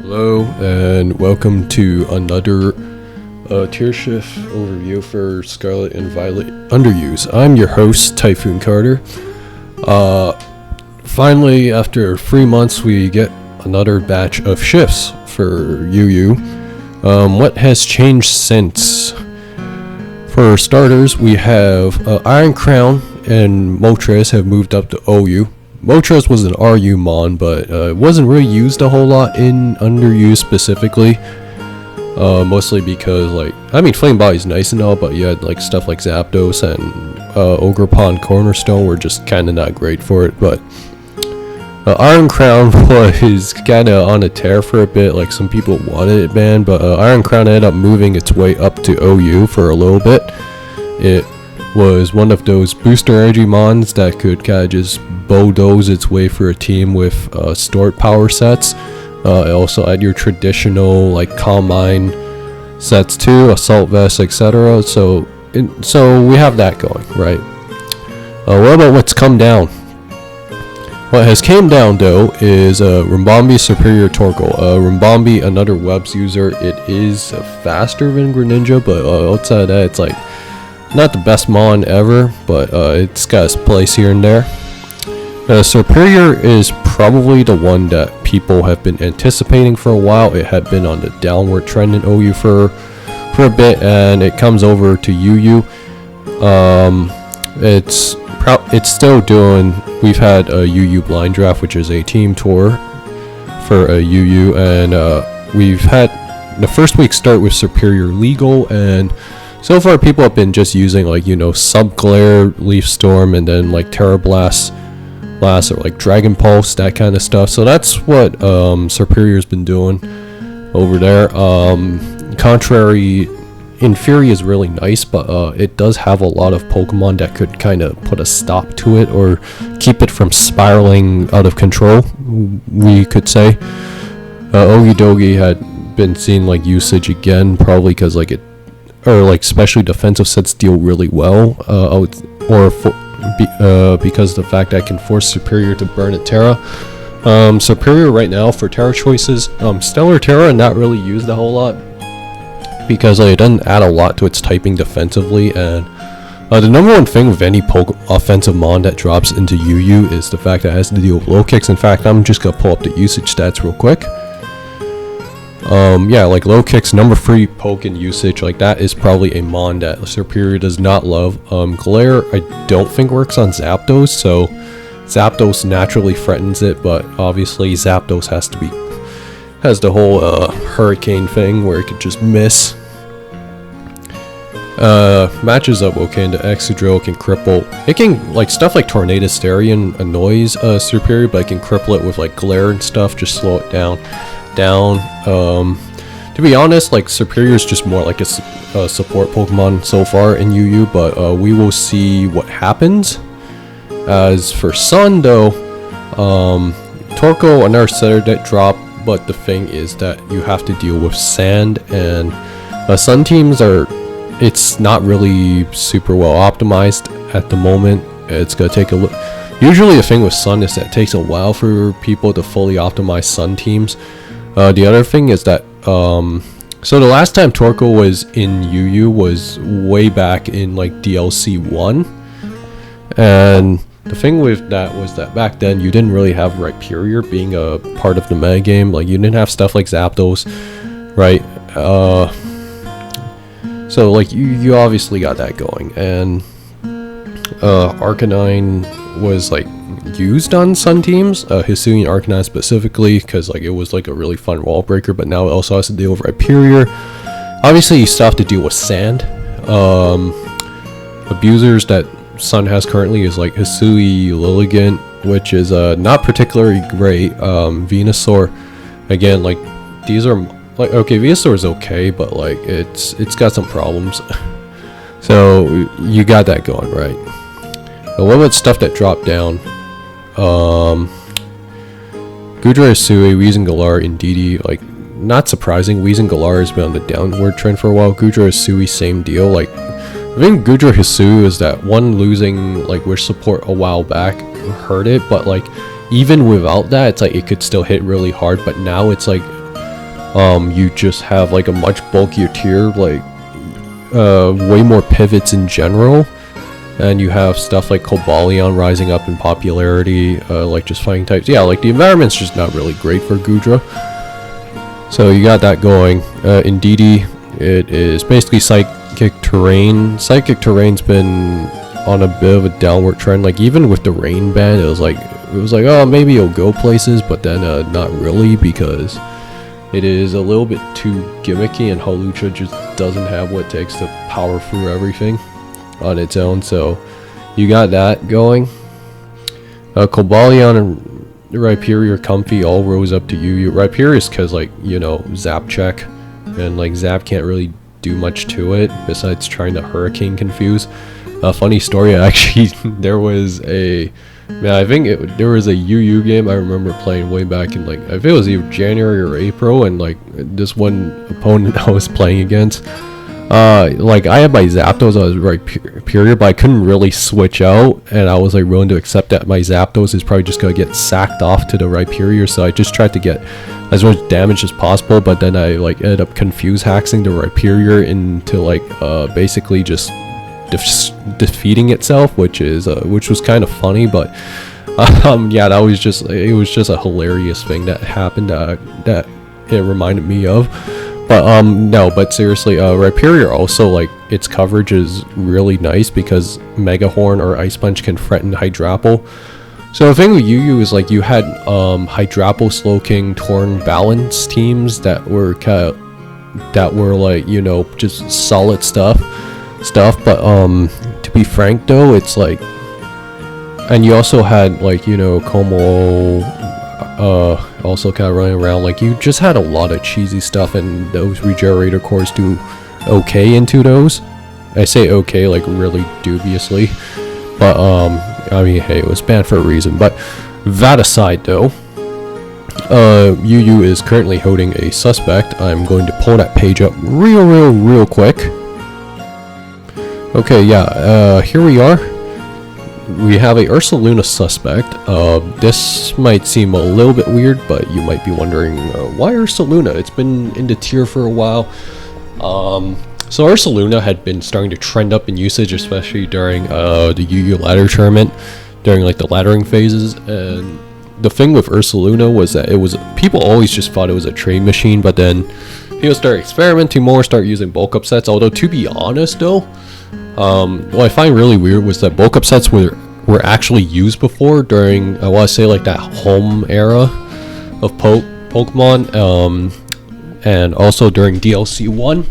Hello and welcome to another tier shift overview for Scarlet and Violet Underuse. I'm your host, Typhoon Carter. Finally, after 3 months, we get another batch of shifts for UU. What has changed since? For starters, we have Iron Crown and Moltres have moved up to OU. Moltres was an RU mon, but it wasn't really used a whole lot in Underuse specifically. Mostly because, Flame Body's nice and all, but you had stuff like Zapdos and Ogerpon Cornerstone were just kind of not great for it. But Iron Crown was kind of on a tear for a bit. Some people wanted it banned, but Iron Crown ended up moving its way up to OU for a little bit. It was one of those booster energy mons that could kind of just bulldoze its way for a team with stored power sets. It also had your traditional Calm Mind sets too, Assault Vest, etc. So we have that going, right? What about what's come down? What has came down though is Ribombee Superior Torkoal. Ribombee, another Webs user. It is faster than Greninja, but outside of that, it's not the best mon ever, but it's got its place here and there. Superior is probably the one that people have been anticipating for a while. It had been on the downward trend in OU for a bit, and it comes over to UU. It's still doing. We've had a UU blind draft, which is a team tour for a UU, and we've had the first week start with Superior Legal, and so far people have been just using Subglare, Leaf Storm, and then Terra Blast or Dragon Pulse, that kind of stuff. So that's what Superior's been doing over there. Contrary, Inferi is really nice, but it does have a lot of Pokemon that could kind of put a stop to it or keep it from spiraling out of control, we could say. Okidogi had been seeing usage again, probably because especially defensive sets deal really well, because of the fact that I can force Superior to burn a Terra. Superior right now for Terra choices, Stellar Terra not really used a whole lot because it doesn't add a lot to its typing defensively, and the number one thing with any offensive mon that drops into UU is the fact that it has to deal with low kicks. In fact, I'm just gonna pull up the usage stats real quick. Low kicks, number 3 poke and usage, that is probably a mon that Superior does not love. Glare I don't think works on Zapdos, so Zapdos naturally threatens it, but obviously Zapdos has the whole hurricane thing where it could just miss. Matches up okay into Excadrill, can cripple. It can, stuff like Tornado Starion annoys Superior, but it can cripple it with Glare and stuff, just slow it down. To be honest, Superior is just more a support Pokemon so far in UU, but we will see what happens. As for Sun though, Torkoal, another setter that drop, but the thing is that you have to deal with sand, and Sun teams it's not really super well optimized at the moment. It's gonna take a look. Usually the thing with Sun is that it takes a while for people to fully optimize Sun teams. The other thing is that, so the last time Torkoal was in UU was way back in DLC 1, and the thing with that was that back then you didn't really have Rhyperior being a part of the metagame. You didn't have stuff like Zapdos, right? So you obviously got that going, and Arcanine was used on Sun teams, Hisuian Arcanine specifically, because it was a really fun wall breaker, but now it also has to deal with Rhyperior. Obviously you still have to deal with sand. Abusers that Sun has currently is Hisui, Lilligant, which is not particularly great. Venusaur, again, these are okay, Venusaur is okay, but it's got some problems. So you got that going, right? But what about stuff that dropped down? Goodra, Hisui, Weezing, Indeedee, not surprising. Weezing has been on the downward trend for a while. Goodra, Hisui, same deal. I think Goodra, Hisui is that one losing wish support a while back hurt it, but even without that, it's it could still hit really hard. But now it's You just have like a much bulkier tier, like way more pivots in general, and you have stuff like Cobalion rising up in popularity, like just fighting types. Yeah, like the environment's just not really great for Goodra. So you got that going. Indeedee, it is basically Psychic Terrain. Psychic Terrain's been on a bit of a downward trend. Like even with the rain ban, it was like oh, maybe it'll go places, but then not really, because it is a little bit too gimmicky, and Hawlucha just doesn't have what it takes to power through everything on its own. So you got that going. Cobalion and Rhyperior Comfey all rose up to UU. Rhyperior's because, like, you know, Zap check, and like Zap can't really do much to it besides trying to Hurricane Confuse. A funny story, actually, there was a there was a UU game I remember playing way back in, like, I think it was either January or April, and like this one opponent I was playing against, like I had my Zapdos, I was Rhyperior, but I couldn't really switch out, and I was like willing to accept that my Zapdos is probably just gonna get sacked off to the Rhyperior, so I just tried to get as much damage as possible, but then I like ended up confuse hacking the Rhyperior into like basically just defeating itself, which was kind of funny, but yeah, it was just a hilarious thing that happened that it reminded me of. But no, but seriously, Rhyperior also, like, its coverage is really nice because Mega Horn or Ice Punch can threaten Hydrapple. So the thing with UU is, like, you had Hydrapple, Slowking, Torn, Balance teams that were like, you know, just solid stuff, but to be frank though, it's like, and you also had, like, you know, Como also kind of running around. Like, you just had a lot of cheesy stuff, and those Regenerator cores do okay into those. I say okay, like, really dubiously, but I mean, hey, it was banned for a reason. But that aside though, UU is currently holding a suspect. I'm going to pull that page up real quick. Okay, yeah, here we are. We have a Ursaluna suspect. This might seem a little bit weird, but you might be wondering, why Ursaluna? It's been in the tier for a while. So Ursaluna had been starting to trend up in usage, especially during the UU ladder tournament, during like the laddering phases. And the thing with Ursaluna was that people always just thought it was a trade machine, but then people started experimenting more, start using bulk up sets. Although, to be honest though, what I find really weird was that bulk up sets were actually used before during, I want to say, like that home era of Pokemon, and also during DLC 1.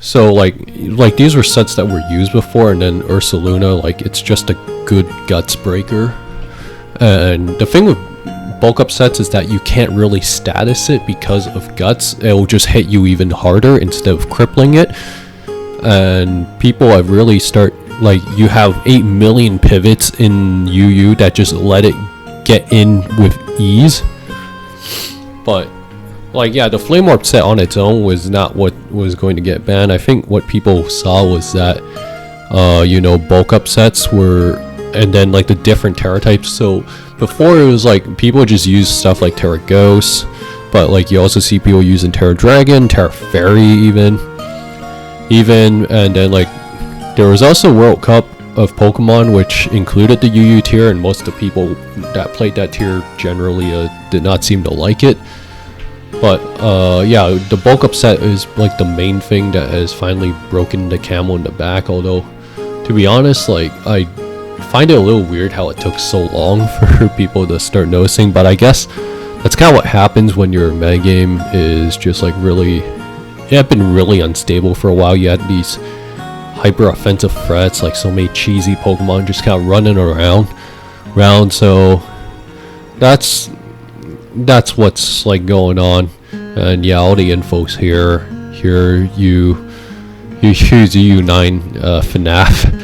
So like these were sets that were used before, and then Ursaluna, like, it's just a good guts breaker. And the thing with bulk up sets is that you can't really status it because of guts. It will just hit you even harder instead of crippling it. And people have really like, you have 8 million pivots in UU that just let it get in with ease. But like, yeah, the Flame Orb set on its own was not what was going to get banned. I think what people saw was that you know, bulk up sets were, and then like the different Terra types. So before, it was like people just use stuff like Terra Ghost, but like you also see people using Terra Dragon, Terra Fairy even, and then like there was also World Cup of Pokemon, which included the UU tier, and most of the people that played that tier generally did not seem to like it. But yeah, the bulk up set is like the main thing that has finally broken the camel in the back. Although, to be honest, like, I find it a little weird how it took so long for people to start noticing, but I guess that's kind of what happens when your metagame is just like really, it had been really unstable for a while. You had these hyper offensive threats, like so many cheesy Pokemon just kind of running around, so that's what's like going on. And yeah, all the info's here you choose U9 FNAF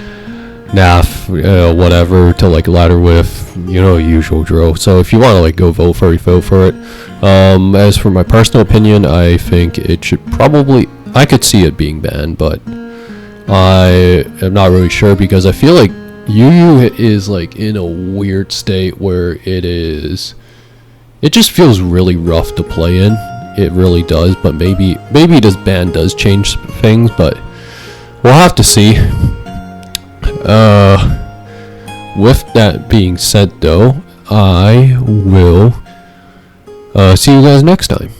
NAF, whatever, to like ladder with, you know, usual drill. So if you want to like go vote for it. As for my personal opinion, I think it should probably, I could see it being banned, but I am not really sure, because I feel like UU is like in a weird state where it just feels really rough to play in. it really does, but maybe this ban does change things, but we'll have to see. With that being said, though, I will see you guys next time.